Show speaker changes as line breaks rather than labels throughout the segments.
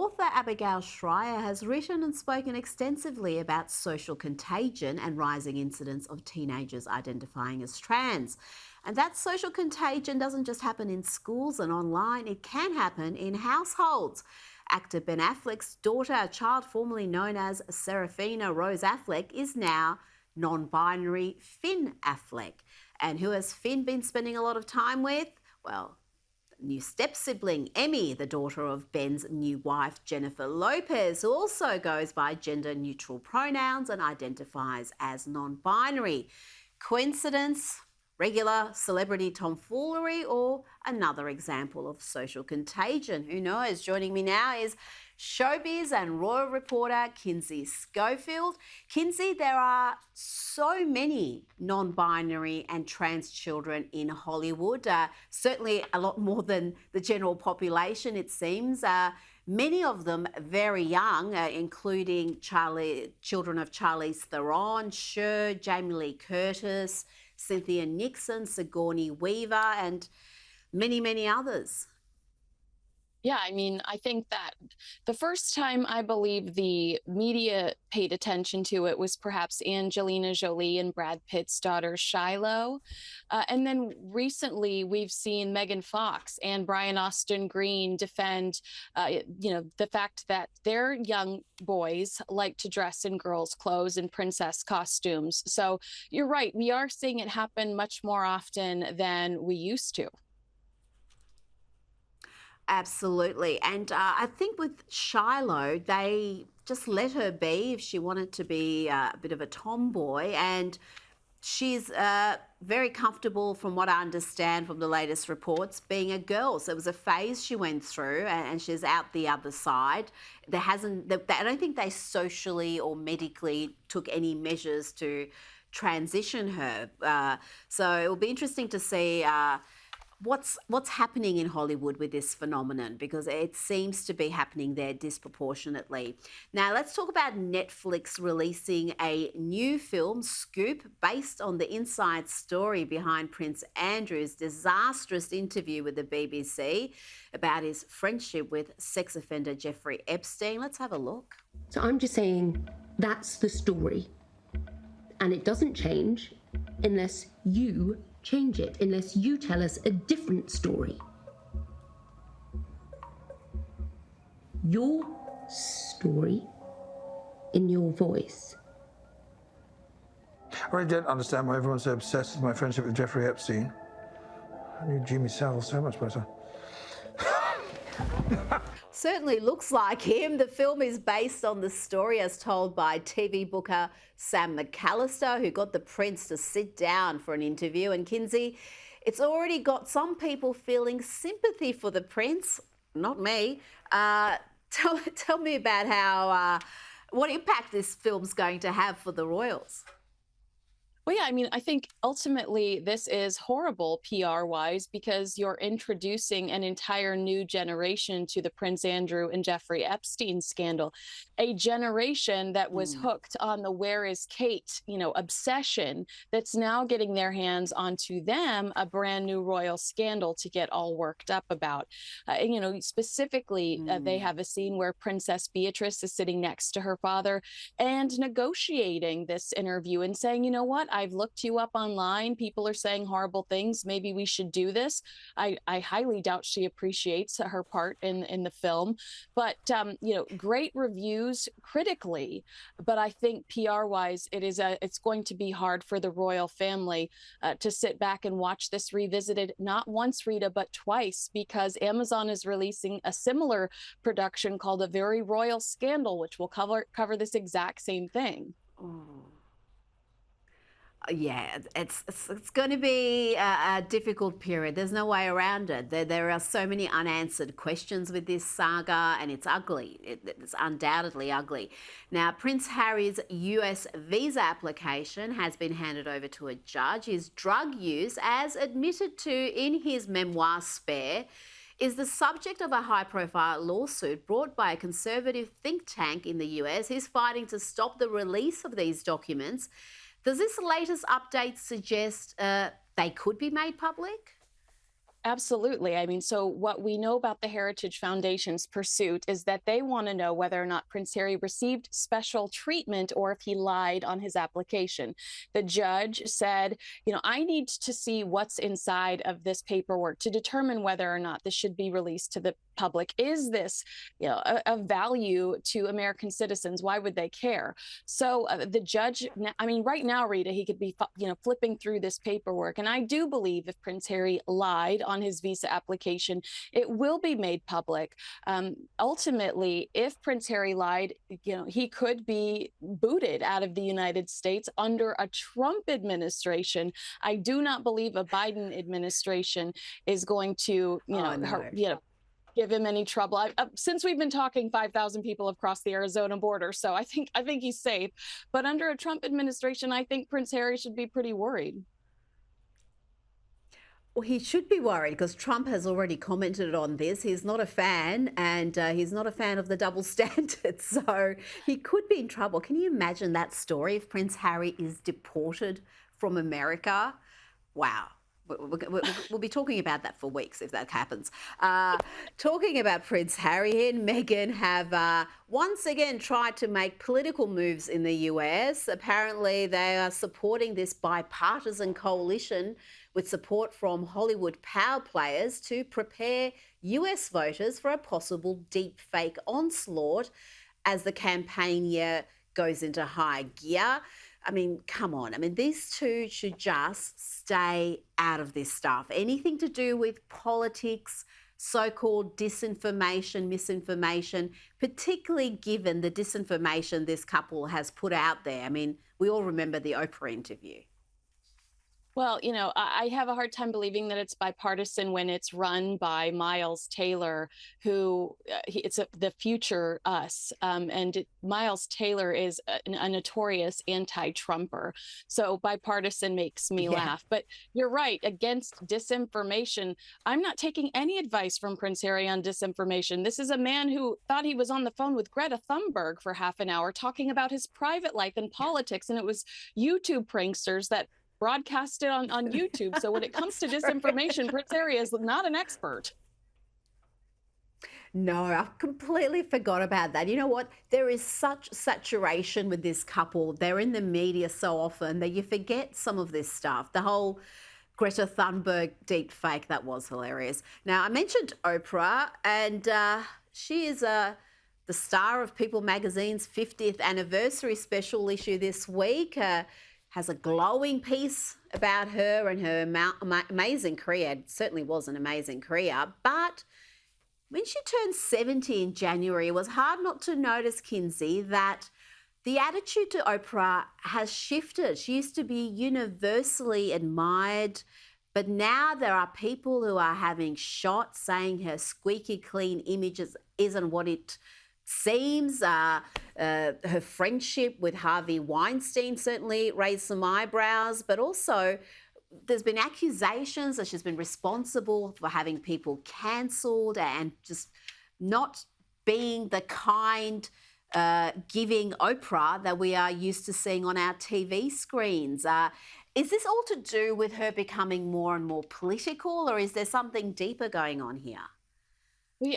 author Abigail Schreier has written and spoken extensively about social contagion and rising incidents of teenagers identifying as trans. And that social contagion doesn't just happen in schools and online, it can happen in households. Actor Ben Affleck's daughter, a child formerly known as Seraphina Rose Affleck, is now non-binary Finn Affleck. And who has Finn been spending a lot of time with? Well, new step-sibling Emmy, the daughter of Ben's new wife Jennifer Lopez, who also goes by gender-neutral pronouns and identifies as non-binary. Coincidence? Regular celebrity tomfoolery, or another example of social contagion? Who knows? Joining me now is showbiz and royal reporter Kinsey Schofield. Kinsey, there are so many non-binary and trans children in Hollywood, certainly a lot more than the general population, it seems. Many of them very young, including children of Charlize Theron, Cher, Jamie Lee Curtis, Cynthia Nixon, Sigourney Weaver, and many, many others.
Yeah, I mean, I think that the first time I believe the media paid attention to it was perhaps Angelina Jolie and Brad Pitt's daughter Shiloh. And then recently we've seen Megan Fox and Brian Austin Green defend, the fact that their young boys like to dress in girls' clothes and princess costumes. So you're right, we are seeing it happen much more often than we used to.
Absolutely. And I think with Shiloh, they just let her be if she wanted to be a bit of a tomboy. And she's very comfortable, from what I understand from the latest reports, being a girl. So it was a phase she went through, and she's out the other side. I don't think they socially or medically took any measures to transition her. So it will be interesting to see what's happening in Hollywood with this phenomenon, because it seems to be happening there disproportionately. Now, let's talk about Netflix releasing a new film, Scoop, based on the inside story behind Prince Andrew's disastrous interview with the BBC about his friendship with sex offender Jeffrey Epstein. Let's have a look.
So I'm just saying that's the story. And it doesn't change unless you change it, unless you tell us a different story. Your story in your voice.
I really don't understand why everyone's so obsessed with my friendship with Jeffrey Epstein. I knew Jimmy Savile so much better.
Certainly looks like him. The film is based on the story as told by TV booker Sam McAllister, who got the Prince to sit down for an interview. And Kinsey, it's already got some people feeling sympathy for the Prince. Not me. Tell me about how what impact this film's going to have for the royals.
Well, yeah, I mean, I think ultimately this is horrible PR-wise, because you're introducing an entire new generation to the Prince Andrew and Jeffrey Epstein scandal, a generation that was hooked on the "Where is Kate?" obsession, that's now getting their hands onto them a brand new royal scandal to get all worked up about. Specifically, they have a scene where Princess Beatrice is sitting next to her father and negotiating this interview and saying, you know what? I've looked you up online. People are saying horrible things. Maybe we should do this. I highly doubt she appreciates her part in the film, but great reviews critically. But I think PR-wise, it's going to be hard for the royal family to sit back and watch this revisited not once, Rita, but twice, because Amazon is releasing a similar production called A Very Royal Scandal, which will cover this exact same thing.
Yeah, it's going to be a difficult period. There's no way around it. There are so many unanswered questions with this saga, and it's ugly. It's undoubtedly ugly. Now, Prince Harry's US visa application has been handed over to a judge. His drug use, as admitted to in his memoir Spare, is the subject of a high-profile lawsuit brought by a conservative think tank in the US. He's fighting to stop the release of these documents. Does this latest update suggest they could be made public?
Absolutely. I mean, so what we know about the Heritage Foundation's pursuit is that they want to know whether or not Prince Harry received special treatment or if he lied on his application. The judge said, I need to see what's inside of this paperwork to determine whether or not this should be released to the public. Is this, a value to American citizens? Why would they care? So the judge, I mean, right now, Rita, he could be, flipping through this paperwork. And I do believe if Prince Harry lied on his visa application, it will be made public. Ultimately, if Prince Harry lied, he could be booted out of the United States under a Trump administration. I do not believe a Biden administration is going to, give him any trouble. Since we've been talking, 5,000 people have crossed the Arizona border, so I think he's safe. But under a Trump administration, I think Prince Harry should be pretty worried.
Well, he should be worried because Trump has already commented on this. He's not a fan, and he's not a fan of the double standards. So he could be in trouble. Can you imagine that story if Prince Harry is deported from America? Wow. We'll be talking about that for weeks if that happens. Talking about Prince Harry and Meghan have once again tried to make political moves in the US. Apparently, they are supporting this bipartisan coalition with support from Hollywood power players to prepare US voters for a possible deepfake onslaught as the campaign year goes into high gear. I mean, come on. I mean, these two should just stay out of this stuff. Anything to do with politics, so-called disinformation, misinformation, particularly given the disinformation this couple has put out there. I mean, we all remember the Oprah interview.
Well, I have a hard time believing that it's bipartisan when it's run by Miles Taylor, who it's the future us. And Miles Taylor is a notorious anti-Trumper. So bipartisan makes me laugh. But you're right, against disinformation, I'm not taking any advice from Prince Harry on disinformation. This is a man who thought he was on the phone with Greta Thunberg for half an hour talking about his private life and politics. And it was YouTube pranksters that broadcast it on YouTube. So when it comes to disinformation, Prince Harry is not an expert.
No, I completely forgot about that. You know what? There is such saturation with this couple. They're in the media so often that you forget some of this stuff. The whole Greta Thunberg deep fake, that was hilarious. Now, I mentioned Oprah, and she is the star of People magazine's 50th anniversary special issue this week. Has a glowing piece about her and her amazing career. It certainly was an amazing career. But when she turned 70 in January, it was hard not to notice, Kinsey, that the attitude to Oprah has shifted. She used to be universally admired, but now there are people who are having shots saying her squeaky clean image isn't what it seems. Her friendship with Harvey Weinstein certainly raised some eyebrows, but also there's been accusations that she's been responsible for having people cancelled and just not being the kind, giving Oprah that we are used to seeing on our TV screens. Is this all to do with her becoming more and more political, or is there something deeper going on here?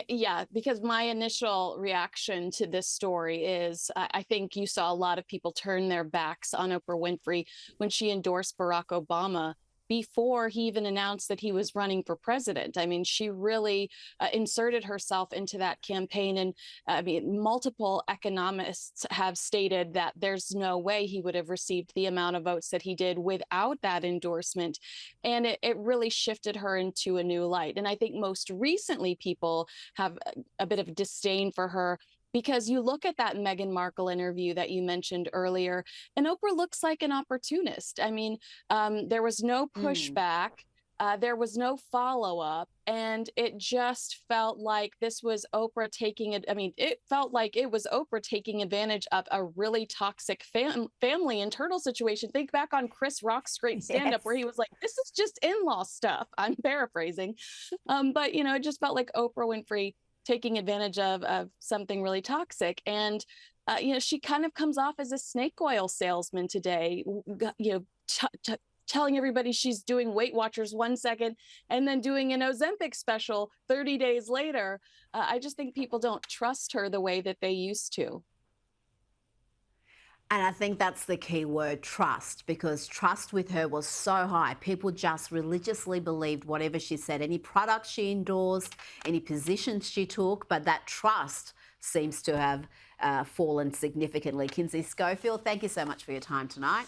Yeah, because my initial reaction to this story is I think you saw a lot of people turn their backs on Oprah Winfrey when she endorsed Barack Obama before he even announced that he was running for president. I mean, she really inserted herself into that campaign. And I mean, multiple economists have stated that there's no way he would have received the amount of votes that he did without that endorsement. And it really shifted her into a new light. And I think most recently people have a bit of disdain for her, because you look at that Meghan Markle interview that you mentioned earlier, and Oprah looks like an opportunist. I mean, there was no pushback. There was no follow-up, and it just felt like this was Oprah taking it. I mean, it felt like it was Oprah taking advantage of a really toxic family internal situation. Think back on Chris Rock's great stand-up where he was like, this is just in-law stuff. I'm paraphrasing. But, it just felt like Oprah Winfrey taking advantage of something really toxic. And, she kind of comes off as a snake oil salesman today, telling everybody she's doing Weight Watchers 1 second and then doing an Ozempic special 30 days later. I just think people don't trust her the way that they used to.
And I think that's the key word, trust, because trust with her was so high. People just religiously believed whatever she said, any product she endorsed, any positions she took, but that trust seems to have fallen significantly. Kinsey Schofield, thank you so much for your time tonight.